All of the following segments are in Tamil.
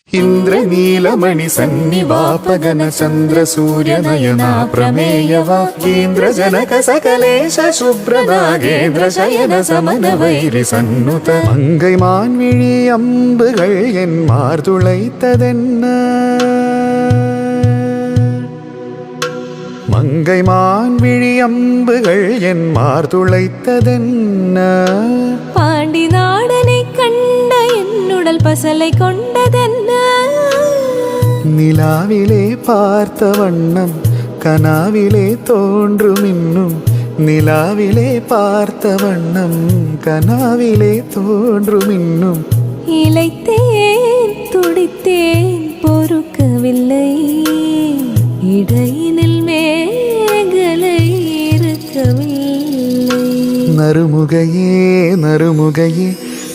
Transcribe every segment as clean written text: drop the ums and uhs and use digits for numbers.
ಇಂದ್ರನೀಲಮಣಿ ಸನ್ನಿವಾಪಗನ ಚಂದ್ರ ಸೂರ್ಯ ನಯನ ಪ್ರಮೇಯ ವಾಕ್ಯೇಂದ್ರ ಜನಕ ಸಕಲೇಶ ಶುಭ್ರ ನಾಗೇಂದ್ರ ಶಯನ ಸಮನ ವೈರಿ ಸನ್ನುತ மங்கை மான்விழி அம்புகள் என் மார்துளைத்ததென்ன மங்கை மான்விழி அம்புகள் என் மார்துளைத்ததென்ன பாண்டி நாடனை கண்ட என்னுடல் பசலை கொண்டதென்ன நிலாவிலே பார்த்த வண்ணம் கனாவிலே தோன்றும் இன்னும் நிலாவிலே பார்த்த வண்ணம் கனாவிலே தோன்றும் இன்னும் இளைத்தேன் துடித்தேன் பொறுக்கவில்லை இடையினில் மேகலை இருக்கவில்லை நறுமுகையே நறுமுகையே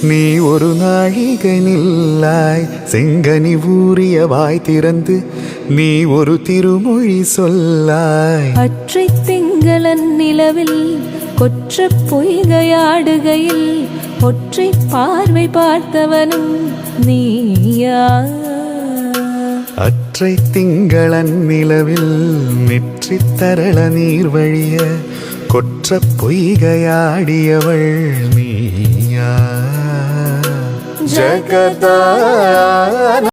நீ ஒரு நாழிகை நில்லாய் செங்கனி ஊறிய வாய் திறந்து நீ ஒரு திருமொழி சொல்லாய் அற்றை திங்களன் நிலவில் கொற்ற பொய்கையாடுகையில் ஒற்றை பார்வை பார்த்தவனும் நீயா அற்றை திங்களன் நிலவில் நெற்றி தரள நீர் வழிய கொற்ற பொய்கையாடியவள் நீயா ஜகதானந்த